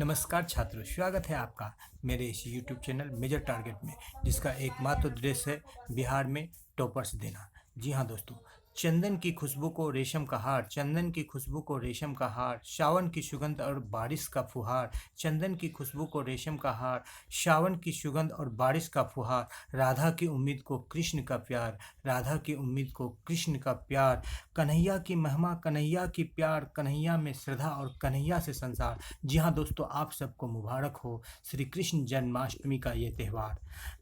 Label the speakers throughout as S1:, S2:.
S1: नमस्कार छात्रों, स्वागत है आपका मेरे इस YouTube चैनल मेजर टारगेट में, जिसका एकमात्र उद्देश्य है बिहार में टॉपर्स देना। जी हाँ दोस्तों, चंदन की खुशबू को रेशम का हार, चंदन की खुशबू को रेशम का हार, सावन की सुगंध और बारिश का फुहार, चंदन की खुशबू को रेशम का हार, सावन की सुगंध और बारिश का फुहार, राधा की उम्मीद को कृष्ण का प्यार, राधा की उम्मीद को कृष्ण का प्यार, कन्हैया की महिमा, कन्हैया की प्यार, कन्हैया में श्रद्धा और कन्हैया से संसार। जी हाँ दोस्तों, आप सबको मुबारक हो श्री कृष्ण जन्माष्टमी का ये त्यौहार।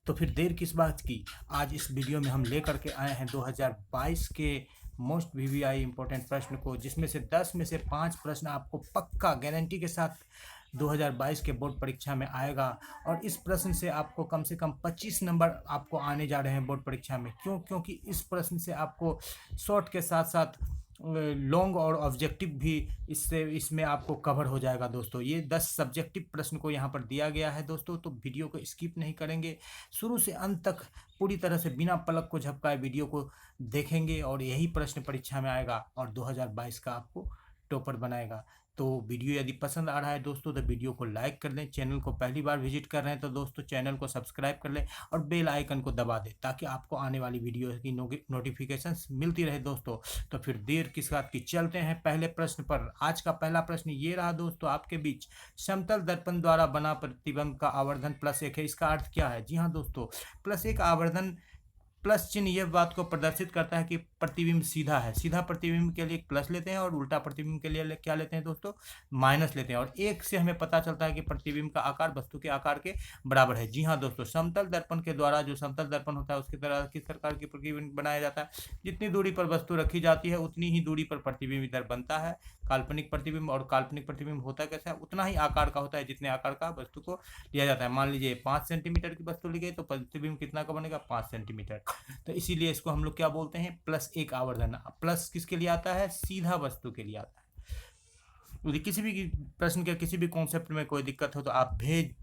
S1: तो फिर देर किस बात की, आज इस वीडियो में हम लेकर के आए हैं 2022 के मोस्ट वीवीआई इंपॉर्टेंट प्रश्न को, जिसमें से 10 में से 5 प्रश्न आपको पक्का गारंटी के साथ 2022 के बोर्ड परीक्षा में आएगा। और इस प्रश्न से आपको कम से कम 25 नंबर आपको आने जा रहे हैं बोर्ड परीक्षा में। क्योंकि इस प्रश्न से आपको शॉर्ट के साथ साथ लॉन्ग और ऑब्जेक्टिव भी इसमें आपको कवर हो जाएगा दोस्तों। ये 10 सब्जेक्टिव प्रश्न को यहाँ पर दिया गया है दोस्तों, तो वीडियो को स्किप नहीं करेंगे, शुरू से अंत तक पूरी तरह से बिना पलक को झपकाए वीडियो को देखेंगे और यही प्रश्न परीक्षा में आएगा और 2022 का आपको टॉपर बनाएगा। तो वीडियो यदि पसंद आ रहा है दोस्तों तो वीडियो को लाइक कर लें, चैनल को पहली बार विजिट कर रहे हैं तो दोस्तों चैनल को सब्सक्राइब कर लें और बेल आइकन को दबा दें ताकि आपको आने वाली वीडियो की नोटिफिकेशंस मिलती रहे दोस्तों। तो फिर देर किस बात की, चलते हैं पहले प्रश्न पर। आज का पहला प्रश्न ये रहा दोस्तों आपके बीच, समतल दर्पण द्वारा बना प्रतिबिंब का आवर्धन +1 है, इसका अर्थ क्या है? जी हाँ दोस्तों, +1 आवर्धन प्लस चिन्ह यह बात को प्रदर्शित करता है कि प्रतिबिंब सीधा है। सीधा प्रतिबिंब के लिए प्लस लेते हैं और उल्टा प्रतिबिंब के लिए क्या लेते हैं दोस्तों? माइनस लेते हैं। और एक से हमें पता चलता है कि प्रतिबिंब का आकार वस्तु के आकार के बराबर है। जी हाँ दोस्तों, समतल दर्पण के द्वारा, जो समतल दर्पण होता है उसकी तरह किस प्रकार की प्रतिबिंब बनाया जाता है? जितनी दूरी पर वस्तु रखी जाती है उतनी ही दूरी पर प्रतिबिंब इधर बनता है। काल्पनिक प्रतिबिंब, और काल्पनिक प्रतिबिंब होता कैसा है? उतना ही आकार का होता है जितने आकार का वस्तु को लिया जाता है। मान लीजिए 5 सेंटीमीटर की वस्तु ली गई तो प्रतिबिंब कितना का बनेगा? 5 सेंटीमीटर। तो इसीलिए इसको हम लोग क्या बोलते हैं? +1 आवर्धन। प्लस किसके लिए आता है? सीधा वस्तु के लिए आता है। यदि किसी भी प्रश्न के किसी भी कॉन्सेप्ट में कोई दिक्कत हो तो आप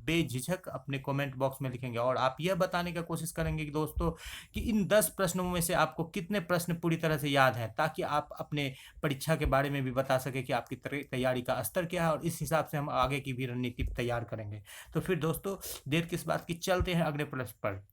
S1: बेझिझक अपने कमेंट बॉक्स में लिखेंगे और आप यह बताने की कोशिश करेंगे कि दोस्तों कि इन 10 प्रश्नों में से आपको कितने प्रश्न पूरी तरह से याद है, ताकि आप अपने परीक्षा के बारे में भी बता सके कि आपकी तैयारी का स्तर क्या है और इस हिसाब से हम आगे की भी रणनीति तैयार करेंगे। तो फिर दोस्तों देर किस बात की, चलते हैं अगले प्रश्न पर।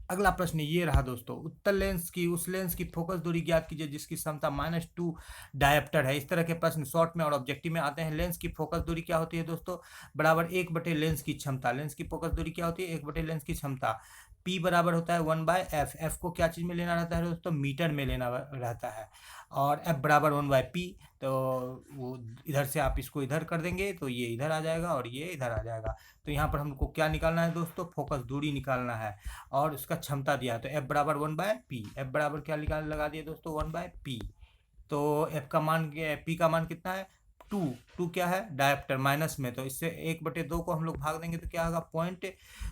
S1: अगला प्रश्न ये रहा दोस्तों, उत्तल लेंस की उस लेंस की फोकस दूरी ज्ञात कीजिए जिसकी क्षमता -2 डायप्टर है। इस तरह के प्रश्न शॉर्ट में और ऑब्जेक्टिव में आते हैं। लेंस की फोकस दूरी क्या होती है दोस्तों? बराबर 1/, लेंस की क्षमता। लेंस की फोकस दूरी क्या होती है? 1/, लेंस की क्षमता। P बराबर होता है 1/f। f को क्या चीज़ में लेना रहता है दोस्तों? मीटर में लेना रहता है। और f बराबर 1/p। तो वो इधर से आप इसको इधर कर देंगे तो ये इधर आ जाएगा और ये इधर आ जाएगा। तो यहाँ पर हमको क्या निकालना है दोस्तों? फोकस दूरी निकालना है और उसका क्षमता दिया है। तो f बराबर 1/p। f बराबर क्या लगा दिए दोस्तों? 1/p। तो f का मान, p का मान कितना है? 2 क्या है? डायप्टर माइनस में, तो इससे 1/2 को हम लोग भाग देंगे तो क्या होगा?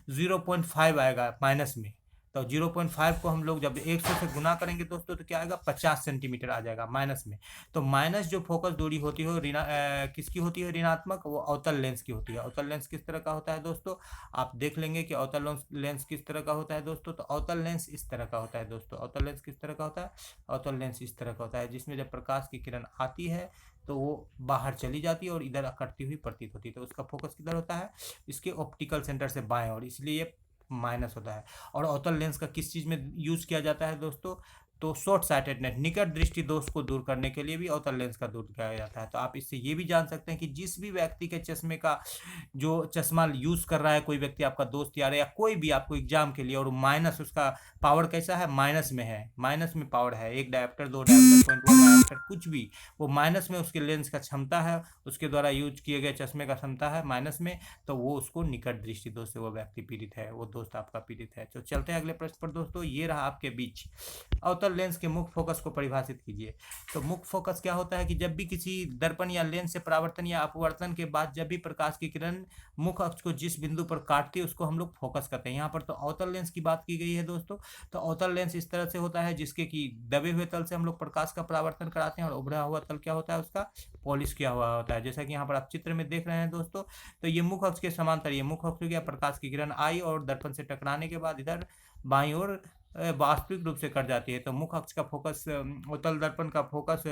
S1: 0.5 आएगा माइनस में। तो 0.5 को हम लोग जब 100 से गुना करेंगे दोस्तों तो क्या आएगा? 50 सेंटीमीटर आ जाएगा माइनस में। तो माइनस जो फोकस दूरी होती है किसकी होती है? ऋणात्मक। वो अवतल लेंस की होती है। अवतल लेंस किस तरह का होता है दोस्तों? आप देख लेंगे कि अवतल लेंस किस तरह का होता है दोस्तों। तो अवतल लेंस इस तरह का होता है दोस्तों। अवतल लेंस किस तरह का होता है? अवतल लेंस इस तरह का होता है, जिसमें जब प्रकाश की किरण आती है तो वो बाहर चली जाती है और इधर अकड़ती हुई प्रतीत होती है। तो उसका फोकस किधर होता है? इसके ऑप्टिकल सेंटर से बाएं, और इसलिए ये माइनस होता है। और अवतल लेंस का किस चीज़ में यूज़ किया जाता है दोस्तों? तो शॉर्ट साइटेडनेस, निकट दृष्टि दोष को दूर करने के लिए भी अवतल लेंस का दूर किया जाता है। तो आप इससे ये भी जान सकते हैं कि जिस भी व्यक्ति के चश्मे का जो चश्मा यूज़ कर रहा है, कोई व्यक्ति आपका दोस्त यार या कोई भी आपको एग्जाम के लिए, और माइनस उसका पावर कैसा है? माइनस में है। माइनस में पावर है, 1 डायप्टर, 2 डायप्टर, 0.1 डायप्टर, कुछ भी वो माइनस में उसके लेंस का क्षमता है, उसके द्वारा यूज किए गए चश्मे का क्षमता है माइनस में, तो वो उसको निकट दृष्टि दोष से वो व्यक्ति पीड़ित है, वो दोस्त आपका पीड़ित है। तो चलते हैं अगले प्रश्न पर दोस्तों। ये रहा आपके बीच, अवतल लेंस के मुख्य फोकस को परिभाषित कीजिए। तो मुख्य फोकस क्या होता है कि जब भी किसी दर्पण या लेंस से परावर्तन या अपवर्तन के बाद जब भी प्रकाश की किरण मुख्य अक्ष को जिस बिंदु पर काटती है उसको हम लोग फोकस करते हैं। यहाँ पर तो अवतल लेंस की बात की गई है दोस्तों। तो अवतल लेंस इस तरह से होता है जिसके कि दबे हुए तल से हम लोग प्रकाश का परावर्तन कराते हैं और उभरा हुआ तल क्या होता है? उसका पॉलिश किया हुआ होता है। जैसा कि यहाँ पर आप चित्र में देख रहे हैं दोस्तों, तो ये मुख्य अक्ष के समांतर, ये मुख्य अक्ष हो गया, प्रकाश की किरण आई और दर्पण से टकराने के बाद इधर बाईं ओर वास्तविक रूप से कट जाती है। तो मुख्य अक्ष का फोकस, उत्तल दर्पण का फोकस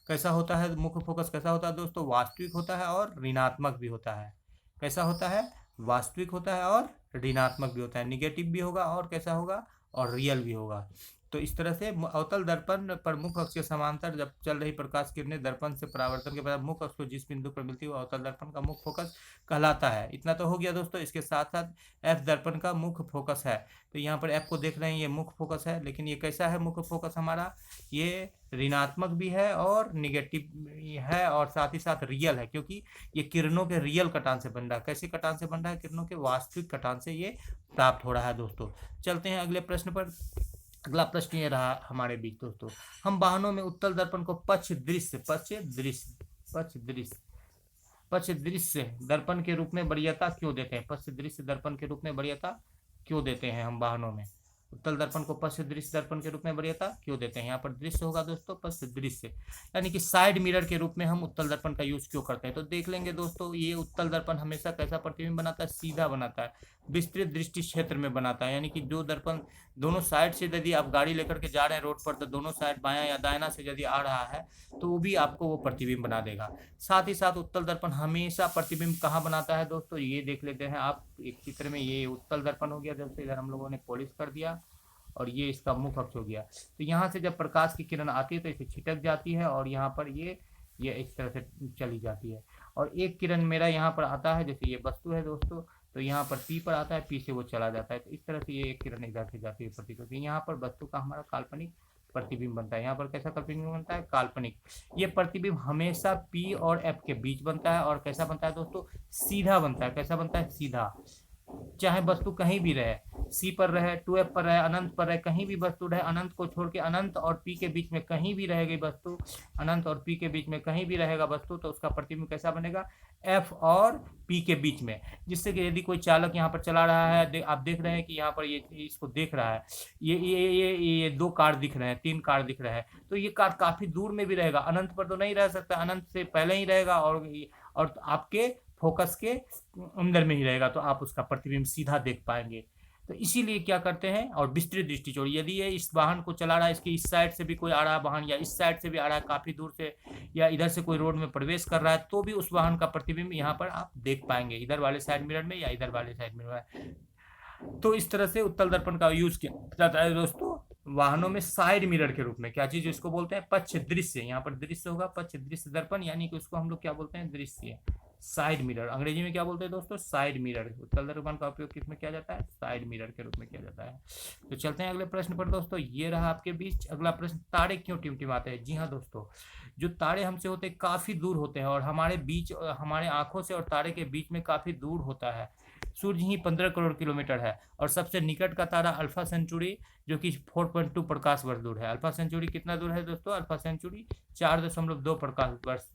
S1: कैसा होता है, मुख्य फोकस कैसा होता है दोस्तों, वास्तविक होता है और ऋणात्मक भी होता है। कैसा होता है, वास्तविक होता है और ऋणात्मक भी होता है, निगेटिव भी होगा और कैसा होगा, और रियल भी होगा। तो इस तरह से अवतल दर्पण पर मुख्य अक्ष के समांतर जब चल रही प्रकाश किरणें दर्पण से परावर्तन के बाद मुख्य अक्ष को जिस बिंदु पर मिलती है वो अवतल दर्पण का मुख्य फोकस कहलाता है। इतना तो हो गया दोस्तों। इसके साथ साथ एफ दर्पण का मुख्य फोकस है। तो यहाँ पर एफ को देख रहे हैं, ये मुख्य फोकस है, लेकिन ये कैसा है मुख्य फोकस हमारा, ये ऋणात्मक भी है और निगेटिव है और साथ ही साथ रियल है, क्योंकि ये किरणों के रियल कटान से बन रहा है। कैसे कटान से बन रहा है, किरणों के वास्तविक कटान से ये प्राप्त हो रहा है दोस्तों। चलते हैं अगले प्रश्न पर। अगला प्रश्न ये रहा हमारे बीच दोस्तों, हम वाहनों में उत्तल दर्पण को पक्ष दृश्य दर्पण के रूप में वरीयता क्यों देते हैं, पक्ष दृश्य दर्पण के रूप में वरीयता क्यों देते हैं हम वाहनों में, उत्तल दर्पण को पक्ष दृश्य दर्पण के रूप में वरीयता क्यों देते हैं। यहाँ पर दृश्य होगा दोस्तों, पक्ष दृश्य यानी कि साइड मिरर के रूप में हम उत्तल दर्पण का यूज क्यों करते हैं। तो देख लेंगे दोस्तों, ये उत्तल दर्पण हमेशा कैसा प्रतिबिंब बनाता है, सीधा बनाता है, विस्तृत दृष्टि क्षेत्र में बनाता है। यानी कि जो दर्पण दोनों साइड से यदि आप गाड़ी लेकर के जा रहे हैं रोड पर, तो दोनों साइड बायां या दायां से यदि आ रहा है तो वो भी आपको वो प्रतिबिंब बना देगा। साथ ही साथ उत्तल दर्पण हमेशा प्रतिबिंब कहाँ बनाता है दोस्तों, ये देख लेते हैं आप एक चित्र में। ये उत्तल दर्पण हो गया, जब से इधर हम लोगों ने पॉलिश कर दिया, और ये इसका मुख्य अक्ष हो गया। तो यहाँ से जब प्रकाश की किरण आती है तो इसे छिटक जाती है और यहाँ पर ये इस तरह से चली जाती है। और एक किरण मेरा यहाँ पर आता है, जैसे ये वस्तु है दोस्तों, तो यहाँ पर पी पर आता है, पी से वो चला जाता है। तो इस तरह से ये एक किरण इधर से जाती है प्रतीत होती है। यहाँ पर वस्तु का हमारा काल्पनिक प्रतिबिंब बनता है। यहाँ पर कैसा प्रतिबिंब बनता है, काल्पनिक। ये प्रतिबिंब हमेशा पी और एफ के बीच बनता है और कैसा बनता है दोस्तों, सीधा बनता है। कैसा बनता है, सीधा। चाहे वस्तु कहीं भी रहे, सी पर रहे, 2f पर रहे, अनंत पर रहे, कहीं भी वस्तु रहे, अनंत को छोड़ के अनंत और पी के बीच में कहीं भी रहेगी वस्तु, अनंत और पी के बीच में कहीं भी रहेगा वस्तु, तो उसका प्रतिबिंब कैसा बनेगा, एफ और पी के बीच में। जिससे कि यदि कोई चालक यहाँ पर चला रहा है, आप देख रहे हैं कि यहाँ पर ये इसको देख रहा है, ये 2 कार दिख रहे हैं, 3 कार दिख रहे हैं, तो ये कार काफी दूर में भी रहेगा, अनंत पर तो नहीं रह सकता, अनंत से पहले ही रहेगा और आपके फोकस के अंदर में ही रहेगा, तो आप उसका प्रतिबिंब सीधा देख पाएंगे। तो इसीलिए क्या करते हैं, और विस्तृत दृष्टि छोड़, यदि ये इस वाहन को चला रहा है, इसके इस साइड से भी कोई आ रहा है वाहन, या इस साइड से भी आ रहा है काफी दूर से, या इधर से कोई रोड में प्रवेश कर रहा है, तो भी उस वाहन का प्रतिबिंब यहाँ पर आप देख पाएंगे, इधर वाले साइड मिरर में या इधर वाले साइड मिरर में। तो इस तरह से उत्तल दर्पण का यूज किया जाता है दोस्तों वाहनों में साइड मिरर के रूप में। क्या चीज इसको बोलते हैं, पक्ष दृश्य। यहाँ पर दृश्य होगा, पक्ष दृश्य दर्पण, यानी कि उसको हम लोग क्या बोलते हैं, दृश्य, साइड मिरर। अंग्रेजी में क्या बोलते हैं दोस्तों, साइड मिरर। उत्तल दर्पण का उपयोग किसमें किया जाता है, साइड मिरर के रूप में किया जाता है। तो चलते हैं अगले प्रश्न पर दोस्तों। ये रहा आपके बीच अगला प्रश्न, तारे क्यों टिमटिमाते हैं। जी हाँ दोस्तों, जो तारे हमसे होते हैं काफी दूर होते हैं और हमारे बीच, हमारे आंखों से और तारे के बीच में काफी दूर होता है। सूर्य ही 15 करोड़ किलोमीटर है और सबसे निकट का तारा अल्फा सेंचुरी, जो कि 4.2 प्रकाश वर्ष दूर है। अल्फा सेंचुरी कितना दूर है दोस्तों, अल्फा सेंचुरी 4.2 प्रकाश वर्ष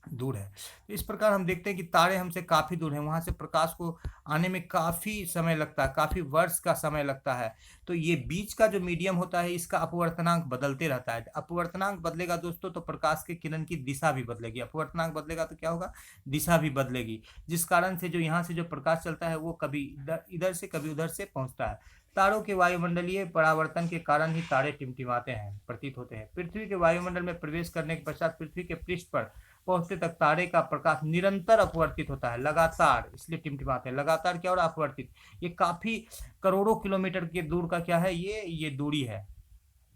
S1: दूर है। तो इस प्रकार हम देखते हैं कि तारे हमसे काफी दूर हैं, वहां से प्रकाश को आने में काफी समय लगता है, काफी वर्ष का समय लगता है। तो ये बीच का जो मीडियम होता है, इसका अपवर्तनांक बदलते रहता है। अपवर्तनांक बदलेगा दोस्तों तो प्रकाश के किरण की दिशा भी बदलेगी। अपवर्तनांक बदलेगा तो क्या होगा, दिशा भी बदलेगी, जिस कारण से जो यहाँ से जो प्रकाश चलता है वो कभी इधर से कभी उधर से पहुंचता है। तारों के वायुमंडलीय परावर्तन के कारण ही तारे टिमटिमाते हैं, प्रतीत होते हैं। पृथ्वी के वायुमंडल में प्रवेश करने के पश्चात पृथ्वी के पृष्ठ पर पहुंचते तक तारे का प्रकाश निरंतर अपवर्तित होता है, लगातार, इसलिए टिमटिमाते हैं। लगातार क्या हो रहा है, अपवर्तित। ये काफी करोड़ों किलोमीटर के दूर का क्या है, ये दूरी है।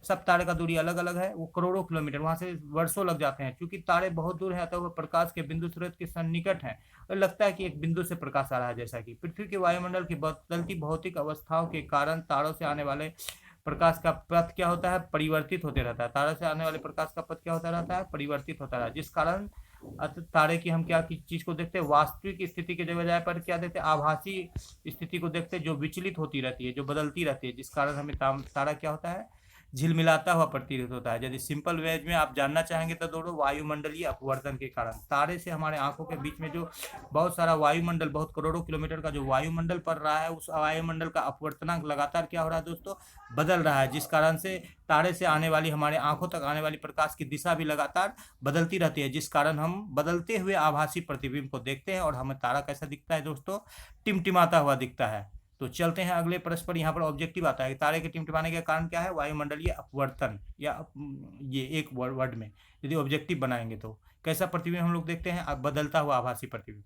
S1: सब तारे का दूरी अलग अलग है, वो करोड़ों किलोमीटर, वहां से वर्षों लग जाते हैं। क्योंकि तारे बहुत दूर है, अतः वह प्रकाश के बिंदु स्रोत के सन्निकट हैं और लगता है कि एक बिंदु से प्रकाश आ रहा है। जैसा कि पृथ्वी के वायुमंडल की बदलती भौतिक अवस्थाओं के कारण तारों से आने वाले प्रकाश का पथ क्या होता है, परिवर्तित होते रहता है। तारे से आने वाले प्रकाश का पथ क्या होता रहता है, परिवर्तित होता है, जिस कारण तारे की हम क्या चीज को देखते हैं, वास्तविक स्थिति के बजाय पर क्या देखते हैं, आभासी स्थिति को देखते हैं, जो विचलित होती रहती है, जो बदलती रहती है, जिस कारण हमें तारा क्या होता है, झिलमिलाता हुआ प्रतीत होता है। यदि सिंपल वेज में आप जानना चाहेंगे तो दोनों वायुमंडलीय अपवर्तन के कारण तारे से हमारे आंखों के बीच में जो बहुत सारा वायुमंडल, बहुत करोड़ों किलोमीटर का जो वायुमंडल पड़ रहा है, उस वायुमंडल का अपवर्तनांक लगातार क्या हो रहा है दोस्तों, बदल रहा है, जिस कारण से तारे से आने वाली, हमारे आंखों तक आने वाली प्रकाश की दिशा भी लगातार बदलती रहती है, जिस कारण हम बदलते हुए आभासी प्रतिबिंब को देखते हैं और हमें तारा कैसा दिखता है दोस्तों, टिमटिमाता हुआ दिखता है। तो चलते हैं अगले प्रश्न पर। यहाँ पर ऑब्जेक्टिव आता है, तारे के टिमटिमाने का कारण क्या है? वायुमंडलीय अपवर्तन, या ये एक वर्ड में यदि ऑब्जेक्टिव बनाएंगे तो कैसा प्रतिबिंब हम लोग देखते हैं? अब बदलता हुआ आभासी प्रतिबिंब।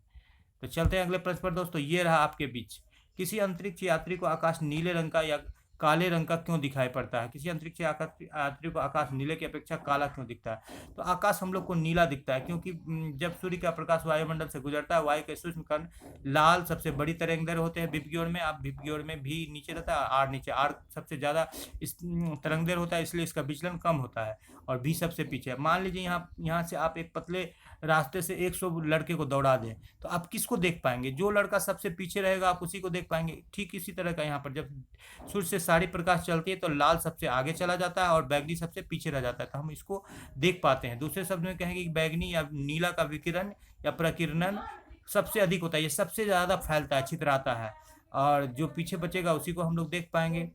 S1: तो चलते हैं अगले प्रश्न पर दोस्तों। ये रहा आपके बीच, किसी अंतरिक्ष यात्री को आकाश नीले रंग का या काले रंग का क्यों दिखाई पड़ता है? किसी अंतरिक्ष यात्री को आकाश नीले की अपेक्षा काला क्यों दिखता है? तो आकाश हम लोग को नीला दिखता है क्योंकि जब सूर्य का प्रकाश वायुमंडल से गुजरता है, वायु के सूक्ष्म कण लाल सबसे बड़ी तरंगदैर्घ्य होते हैं विप की ओर में। आप विप की ओर में भी नीचे रहता है, आर नीचे, आर सबसे ज़्यादा इस तरंगदैर्घ्य होता है, इसलिए इसका विचलन कम होता है, और भी सबसे पीछे है। मान लीजिए यहाँ से आप एक पतले रास्ते से 100 लड़के को दौड़ा दें, तो आप किसको देख पाएंगे? जो लड़का सबसे पीछे रहेगा आप उसी को देख पाएंगे। ठीक इसी तरह का यहाँ पर जब सूर्य से सारी प्रकाश चलती है तो लाल सबसे आगे चला जाता है और बैगनी सबसे पीछे रह जाता है, तो हम इसको देख पाते हैं। दूसरे शब्द में कहेंगे कि बैगनी या नीला का विकिरण या प्रकिरणन सबसे अधिक होता है, ये सबसे ज़्यादा फैलता है, छितराता है, और जो पीछे बचेगा उसी को हम लोग देख पाएंगे।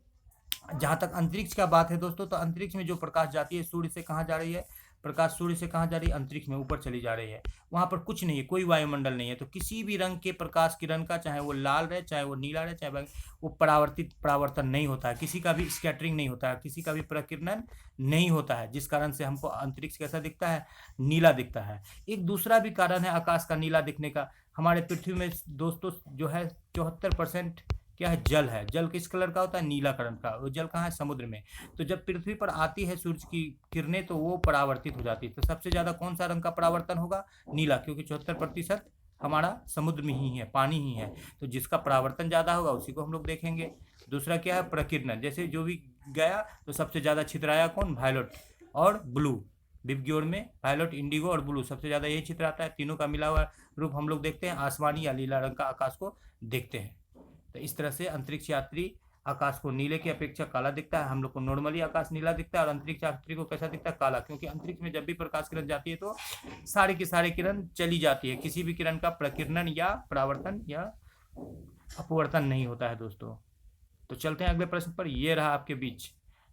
S1: जहाँ तक अंतरिक्ष का बात है दोस्तों, तो अंतरिक्ष में जो प्रकाश जाती है सूर्य से कहाँ जा रही है? प्रकाश सूर्य से कहाँ जा रही है? अंतरिक्ष में ऊपर चली जा रही है। वहाँ पर कुछ नहीं है, कोई वायुमंडल नहीं है, तो किसी भी रंग के प्रकाश किरण का, चाहे वो लाल रहे, चाहे वो नीला रहे, चाहे वो परावर्तन नहीं होता है, किसी का भी स्कैटरिंग नहीं होता है, किसी का भी प्रकीर्णन नहीं होता है, जिस कारण से हमको अंतरिक्ष कैसा दिखता है? नीला दिखता है। एक दूसरा भी कारण है आकाश का नीला दिखने का। हमारे पृथ्वी में दोस्तों जो है 74% क्या है? जल है। जल किस कलर का होता है? नीला कलर का। वो जल कहाँ है? समुद्र में। तो जब पृथ्वी पर आती है सूर्य की किरणें तो वो परावर्तित हो जाती है। तो सबसे ज़्यादा कौन सा रंग का परावर्तन होगा? नीला, क्योंकि 74% हमारा समुद्र में ही है, पानी ही है, तो जिसका परावर्तन ज़्यादा होगा उसी को हम लोग देखेंगे। दूसरा क्या है? प्रकीर्णन। जैसे जो भी गया तो सबसे ज़्यादा छितराया कौन? वायलेट और ब्लू। विबग्योर में वायलेट, इंडिगो और ब्लू सबसे ज़्यादा यही छितराता है। तीनों का मिला हुआ रूप हम लोग देखते हैं, आसमानी या नीला रंग का आकाश को देखते हैं। तो इस तरह से अंतरिक्ष यात्री आकाश को नीले की अपेक्षा काला दिखता है। हम लोग को नॉर्मली आकाश नीला दिखता है, और अंतरिक्ष यात्री को कैसा दिखता है? काला, क्योंकि अंतरिक्ष में जब भी प्रकाश किरण जाती है तो सारे की सारी किरण चली जाती है, किसी भी किरण का प्रकीर्णन या परावर्तन या अपवर्तन नहीं होता है दोस्तों। तो चलते हैं अगले प्रश्न पर। यह रहा आपके बीच,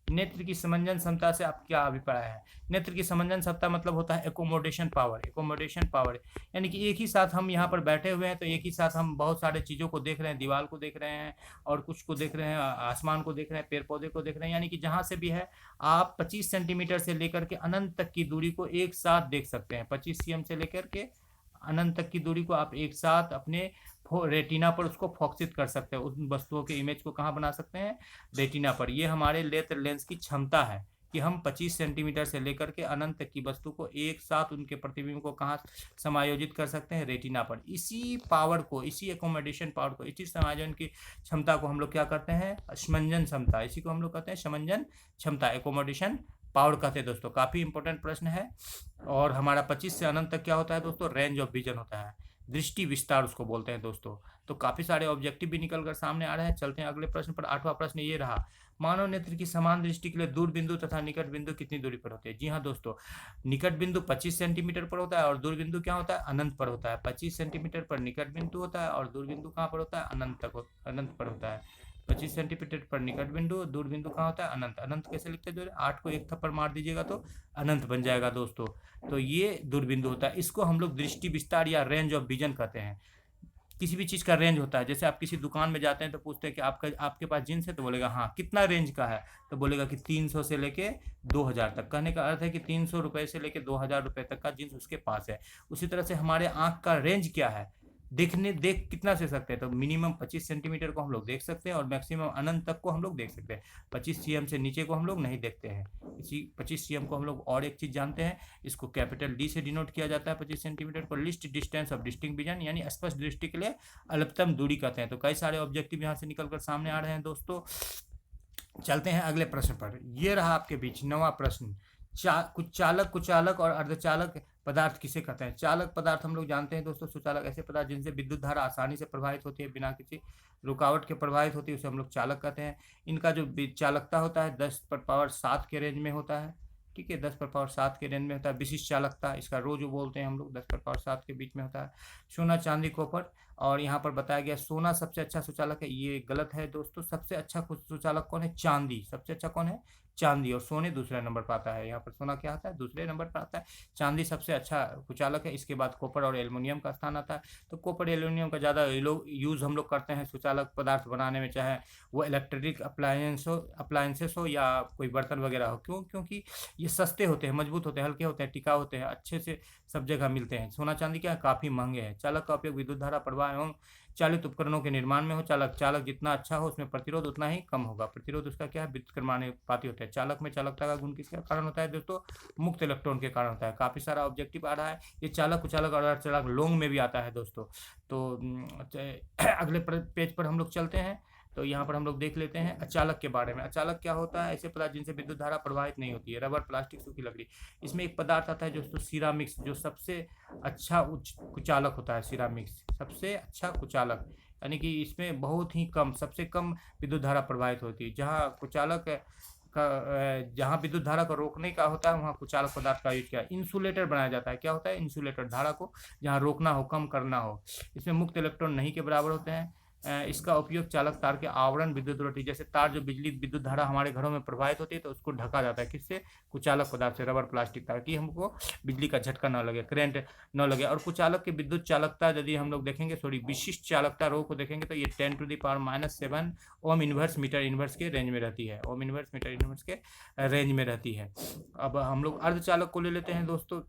S1: नेत्र की समंजन क्षमता से आप क्या अभिप्राय है? नेत्र की समंजन क्षमता मतलब होता है एकोमोडेशन पावर। एकोमोडेशन पावर यानी कि एक ही साथ हम यहाँ पर बैठे हुए हैं तो एक ही साथ हम बहुत सारे चीज़ों को देख रहे हैं, दीवार को देख रहे हैं और कुछ को देख रहे हैं, आसमान को देख रहे हैं, पेड़ पौधे को देख रहे हैं, यानी कि जहाँ से भी है आप 25 सेंटीमीटर से लेकर के अनंत तक की दूरी को एक साथ देख सकते हैं। 25 cm से लेकर के अनंत तक की दूरी को आप एक साथ अपने रेटिना पर उसको फोकसित कर सकते हैं। उन वस्तुओं के इमेज को कहाँ बना सकते हैं? रेटिना पर। ये हमारे नेत्र लेंस की क्षमता है कि हम 25 सेंटीमीटर से लेकर के अनंत तक की वस्तु को एक साथ उनके प्रतिबिंब को कहाँ समायोजित कर सकते हैं? रेटिना पर। इसी पावर को, इसी एकोमोडेशन पावर को, इसी समायोजन की क्षमता को हम लोग क्या करते हैं? समंजन क्षमता। इसी को हम लोग कहते हैं समंजन क्षमता, एकोमोडेशन पावर कहते हैं दोस्तों। काफ़ी इंपॉर्टेंट प्रश्न है। और हमारा 25 से अनंत तक क्या होता है दोस्तों? रेंज ऑफ विजन होता है, दृष्टि विस्तार उसको बोलते हैं दोस्तों। तो काफ़ी सारे ऑब्जेक्टिव भी निकल कर सामने आ रहे हैं। चलते हैं अगले प्रश्न पर। 8वां प्रश्न ये रहा, मानव नेत्र की समान दृष्टि के लिए दूर बिंदु तथा निकट बिंदु कितनी दूरी पर होते हैं? जी हाँ दोस्तों, निकट बिंदु 25 सेंटीमीटर पर होता है और दूर बिंदु क्या होता है? अनंत पर होता है। 25 सेंटीमीटर पर निकट बिंदु होता है और दूर बिंदु कहाँ पर होता है? अनंत पर होता है। 25 सेंटीमीटर पर निकट बिंदु, दूर बिंदु कहाँ होता है? अनंत। अनंत कैसे लिखते हैं? 8 को एक थप्पड़ मार दीजिएगा तो अनंत बन जाएगा दोस्तों। तो ये दूर बिंदु होता है। इसको हम लोग दृष्टि विस्तार या रेंज ऑफ विजन कहते हैं। किसी भी चीज़ का रेंज होता है। जैसे आप किसी दुकान में जाते हैं तो पूछते हैं कि आपके पास जींस है, तो बोलेगा हाँ। कितना रेंज का है? तो बोलेगा कि 300 से लेके 2000 तक। कहने का अर्थ है कि 300 रुपये से लेके 2000 रुपये तक का जींस उसके पास है। उसी तरह से हमारे आँख का रेंज क्या है? देख कितना से सकते हैं? तो मिनिमम 25 सेंटीमीटर को हम लोग देख सकते हैं और मैक्सिमम अनंत तक को हम लोग देख सकते हैं। 25 cm से नीचे को हम लोग नहीं देखते हैं। इसी 25 cm को हम लोग और एक चीज़ जानते हैं, इसको कैपिटल D से डिनोट किया जाता है। 25 सेंटीमीटर को list distance of distinct vision, यानी स्पष्ट दृष्टि के लिए अल्पतम दूरी कहते हैं। तो कई सारे ऑब्जेक्टिव यहाँ से निकल कर सामने आ रहे हैं दोस्तों। चलते हैं अगले प्रश्न पर। यह रहा आपके बीच 9वां प्रश्न, कुचालक और अर्धचालक पदार्थ किसे कहते हैं? चालक पदार्थ हम लोग जानते हैं दोस्तों। सुचालक ऐसे पदार्थ जिनसे विद्युत धारा आसानी से प्रभावित होती है, बिना किसी रुकावट के प्रभावित होती है, उसे हम लोग चालक कहते हैं। इनका जो चालकता होता है 10⁻7 के रेंज में होता है। ठीक है, 10⁻7 के रेंज में होता है। विशिष्ट चालकता, इसका रो जो बोलते हैं हम लोग, 10⁻7 के बीच में होता है। सोना, चांदी, कॉपर, और यहाँ पर बताया गया सोना सबसे अच्छा सुचालक है, ये गलत है दोस्तों। सबसे अच्छा सुचालक कौन है? चांदी। सबसे अच्छा कौन है? चांदी, और सोने दूसरा नंबर पर आता है। यहाँ पर सोना क्या आता है, दूसरे नंबर पर आता है। चांदी सबसे अच्छा कुचालक है। इसके बाद कॉपर और एल्युमिनियम का स्थान आता है। तो कॉपर एल्युमिनियम का ज़्यादा यूज़ हम लोग करते हैं सुचालक पदार्थ बनाने में, चाहे वो इलेक्ट्रिक अप्लायंसेस हो या कोई बर्तन वगैरह हो। क्यों? क्योंकि ये सस्ते होते हैं, मजबूत होते हैं, हल्के होते हैं, टिकाऊ होते हैं, अच्छे से सब जगह मिलते हैं। सोना चांदी क्या है, काफ़ी महंगे हैं। चालक का उपयोग विद्युत धारा प्रवाह एवं चालित उपकरणों के निर्माण में हो। चालक जितना अच्छा हो उसमें प्रतिरोध उतना ही कम होगा। प्रतिरोध उसका क्या है, विद्युत कर्मानुपाती होता है। चालक में चालकता का गुण किसके कारण होता है दोस्तों, मुक्त इलेक्ट्रॉन के कारण होता है। काफ़ी सारा ऑब्जेक्टिव आ रहा है। ये चालक कुचालक और अर्धचालक लोंग में भी आता है दोस्तों। तो अगले पेज पर हम लोग चलते हैं। तो यहाँ पर हम लोग देख लेते हैं अचालक के बारे में। अचालक क्या होता है, ऐसे पदार्थ जिनसे विद्युत धारा प्रवाहित नहीं होती है। रबर, प्लास्टिक, सूखी लकड़ी। इसमें एक पदार्थ आता है जो सिरामिक्स, जो सबसे अच्छा कुचालक होता है। सिरामिक्स सबसे अच्छा कुचालक, यानी कि इसमें बहुत ही कम, सबसे कम विद्युत धारा प्रवाहित होती है। जहाँ विद्युत धारा को रोकने का होता है वहाँ कुचालक पदार्थ का यूज किया। इंसुलेटर बनाया जाता है। क्या होता है, इंसुलेटर, धारा को जहाँ रोकना हो, कम करना हो। इसमें मुक्त इलेक्ट्रॉन नहीं के बराबर होते हैं। इसका उपयोग चालक तार के आवरण विद्युत रोटी, जैसे तार जो बिजली विद्युत धारा हमारे घरों में प्रवाहित होती है तो उसको ढका जाता है। किससे, कुचालक पदार्थ से, रबर, प्लास्टिक, ताकि हमको बिजली का झटका न लगे, करंट न लगे। और कुचालक की विद्युत चालकता यदि हम लोग देखेंगे, सॉरी, विशिष्ट चालकता रो को देखेंगे तो ये 10⁻⁻7 ओम इनवर्स मीटर इनवर्स के रेंज में रहती है। ओम इनवर्स मीटर इनवर्स के रेंज में रहती है। अब हम लोग अर्धचालक को ले लेते हैं दोस्तों।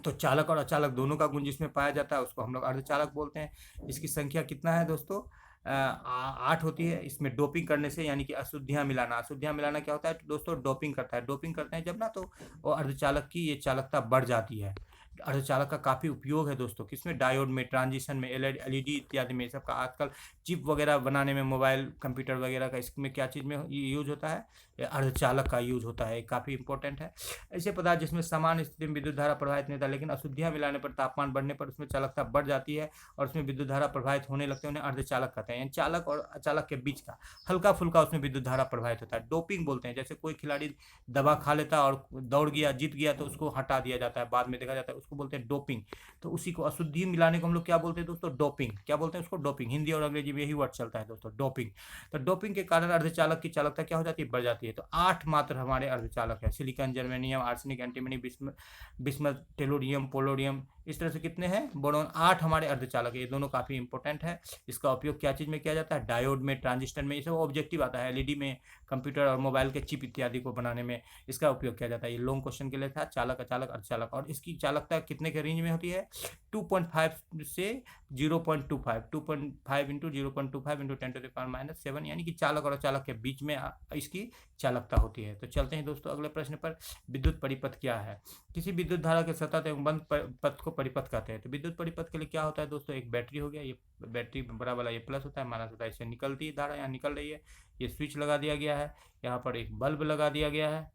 S1: तो चालक और अचालक दोनों का गुण जिसमें पाया जाता है उसको हम लोग अर्धचालक बोलते हैं। इसकी संख्या कितना है दोस्तों, 8 होती है। इसमें डोपिंग करने से, यानी कि अशुद्धियाँ मिलाना क्या होता है दोस्तों, डोपिंग करता है। डोपिंग करते हैं जब ना, तो वो अर्धचालक की ये चालकता बढ़ जाती है। अर्धचालक का काफ़ी उपयोग है दोस्तों, किसमें, डायोड में, ट्रांजिशन में, एलईडी इत्यादि में। सबका आजकल चिप वगैरह बनाने में, मोबाइल कंप्यूटर वगैरह का, इसमें क्या चीज़ में यूज होता है, ये अर्धचालक का यूज होता है। काफ़ी इंपॉर्टेंट है। ऐसे पदार्थ जिसमें समान स्थिति में विद्युत धारा प्रवाहित नहीं था, लेकिन अशुद्धियाँ मिलाने पर, तापमान बढ़ने पर उसमें चालकता बढ़ जाती है और उसमें विद्युत धारा प्रवाहित होने लगते हैं, उन्हें अर्धचालक कहते हैं। यानी चालक और अचालक के बीच का हल्का फुल्का उसमें विद्युत धारा प्रवाहित होता है। डोपिंग बोलते हैं, जैसे कोई खिलाड़ी दवा खा लेता और दौड़ गया, जीत गया, तो उसको हटा दिया जाता है, बाद में देखा जाता है, उसको बोलते हैं डोपिंग। तो उसी को, अशुद्धि मिलाने को हम लोग क्या बोलते हैं दोस्तों, डोपिंग। क्या बोलते हैं उसको, डोपिंग। हिंदी और अंग्रेजी में यही वर्ड चलता है दोस्तों, डोपिंग। तो डोपिंग के कारण अर्धचालक की चालकता क्या हो जाती है, बढ़ जाती है। तो 8 मात्र हमारे अर्धचालक है। Silicon, germanium, arsenic, antimony, bismuth, tellurium, polonium, इस तरह से कितने हैं, बोरोन, 8 हमारे अर्धचालक है। ये दोनों काफ़ी इंपॉर्टेंट है। इसका उपयोग क्या चीज़ में किया जाता है, डायोड में, ट्रांजिस्टर में, ये सब ऑब्जेक्टिव आता है। एलईडी में, कंप्यूटर और मोबाइल के चिप इत्यादि को बनाने में इसका उपयोग किया जाता है। ये लॉन्ग क्वेश्चन के लिए था, चालक, अचालक, अर्धचालक। और इसकी चालकता कितने के रेंज में होती है, 2.5 से 0.25, 2.5 इंटू 0.25 इंटू 10⁻⁻7, यानी कि चालक और अचालक के बीच में इसकी चालकता होती है। तो चलते हैं दोस्तों अगले प्रश्न पर। विद्युत परिपथ क्या है। किसी विद्युत धारा के सतत एवं बंद पथ को परिपथ कहते हैं। तो विद्युत परिपथ के लिए क्या होता है दोस्तों, एक बैटरी हो गया, ये बैटरी बड़ा वाला ये प्लस होता है, माइनस होता है, इससे निकलती है धारा, यहाँ निकल रही है। ये स्विच लगा दिया गया है, यहाँ पर एक बल्ब लगा दिया गया है,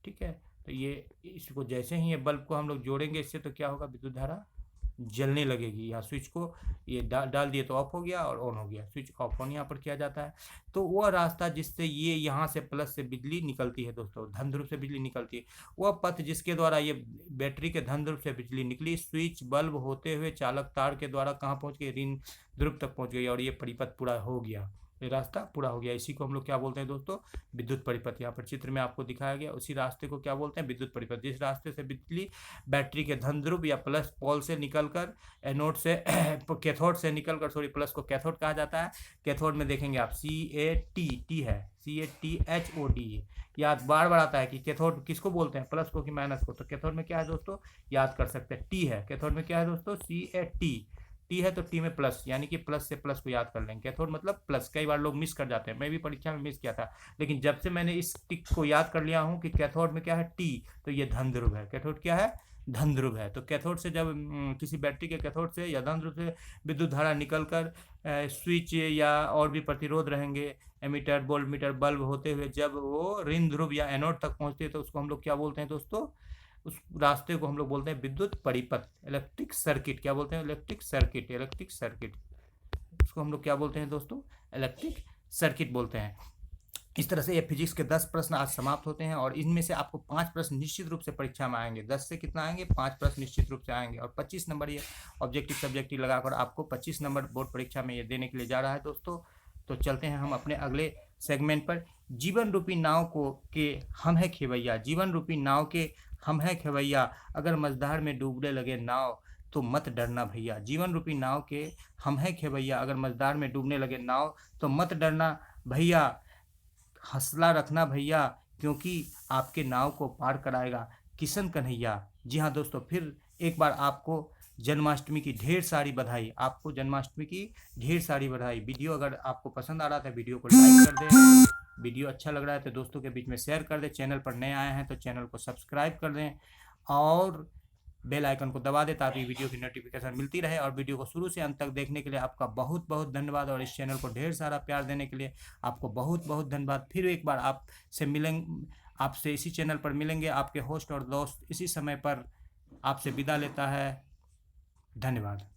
S1: ठीक है। तो ये, इसको जैसे ही ये बल्ब को हम लोग जोड़ेंगे इससे, तो क्या होगा, विद्युत धारा जलने लगेगी। यहाँ स्विच को ये डाल दिए तो ऑफ हो गया और ऑन हो गया। स्विच ऑफ ऑन यहाँ पर किया जाता है। तो वह रास्ता जिससे ये यहाँ से प्लस से बिजली निकलती है दोस्तों, धन ध्रुव से बिजली निकलती है, वह पथ जिसके द्वारा ये बैटरी के धन ध्रुव से बिजली निकली, स्विच बल्ब होते हुए चालक तार के द्वारा कहाँ पहुँच गई, ऋण ध्रुव तक पहुँच गई, और ये परिपथ पूरा हो गया, ये रास्ता पूरा हो गया। इसी को हम लोग क्या बोलते हैं दोस्तों, विद्युत परिपथ। यहाँ पर चित्र में आपको दिखाया गया, उसी रास्ते को क्या बोलते हैं, विद्युत परिपथ। जिस रास्ते से बिजली बैटरी के धन ध्रुव या प्लस पोल से निकलकर एनोड से कैथोड से निकलकर, सॉरी, प्लस को कैथोड कहा जाता है। कैथोड में देखेंगे आप CAT है, CATHOD। याद बार बार आता है कि कैथोड किसको बोलते हैं, प्लस को कि माइनस को। तो कैथोड में क्या है दोस्तों, याद कर सकते हैं, टी है। कैथोड में क्या है दोस्तों, CAT। टी है तो टी में प्लस, यानी कि प्लस से प्लस को याद कर लेंगे। कैथोड मतलब प्लस। कई बार लोग मिस कर जाते हैं, मैं भी परीक्षा में मिस किया था, लेकिन जब से मैंने इस टिक को याद कर लिया हूँ कि कैथोड में क्या है, टी, तो ये धन ध्रुव है। कैथोड क्या है, धन ध्रुव है। तो कैथोड से जब किसी बैटरी के कैथोड से या धन ध्रुव से विद्युत धारा निकलकर स्विच या और भी प्रतिरोध रहेंगे, एमीटर, वोल्टमीटर, बल्ब होते हुए जब वो ऋण ध्रुव या एनोड तक पहुँचती है, तो उसको हम लोग क्या बोलते हैं दोस्तों, उस रास्ते को हम लोग बोलते हैं विद्युत परिपथ, इलेक्ट्रिक सर्किट। क्या बोलते हैं, इलेक्ट्रिक सर्किट, इलेक्ट्रिक सर्किट। उसको हम लोग क्या बोलते हैं दोस्तों, इलेक्ट्रिक सर्किट बोलते हैं। इस तरह से ये फिजिक्स के 10 प्रश्न आज समाप्त होते हैं, और इनमें से आपको 5 प्रश्न निश्चित रूप से परीक्षा में आएंगे। 10 से कितना आएंगे, 5 प्रश्न निश्चित रूप से आएंगे, और 25 नंबर ये ऑब्जेक्टिव सब्जेक्टिव लगाकर आपको 25 नंबर बोर्ड परीक्षा में ये देने के लिए जा रहा है दोस्तों। तो चलते हैं हम अपने अगले सेगमेंट पर जीवन रूपी नाव को के हम है खेवैया, जीवन रूपी नाव के हम है खेवैया, अगर मझधार में डूबने लगे नाव तो मत डरना भैया। जीवन रूपी नाव के हम है खेवैया, अगर मझधार में डूबने लगे नाव तो मत डरना भैया। हौसला रखना भैया, क्योंकि आपके नाव को पार कराएगा किशन कन्हैया। जी हाँ दोस्तों, फिर एक बार आपको जन्माष्टमी की ढेर सारी बधाई, आपको जन्माष्टमी की ढेर सारी बधाई। वीडियो अगर आपको पसंद आ रहा था वीडियो को लाइक कर दें, वीडियो अच्छा लग रहा है तो दोस्तों के बीच में शेयर कर दें, चैनल पर नए आए हैं तो चैनल को सब्सक्राइब कर दें और बेल आइकन को दबा दें ताकि वीडियो की नोटिफिकेशन मिलती रहे। और वीडियो को शुरू से अंत तक देखने के लिए आपका बहुत बहुत धन्यवाद, और इस चैनल को ढेर सारा प्यार देने के लिए आपको बहुत बहुत धन्यवाद। फिर एक बार आपसे मिलेंगे, आपसे इसी चैनल पर मिलेंगे। आपके होस्ट और दोस्त इसी समय पर आपसे विदा लेता है। धन्यवाद।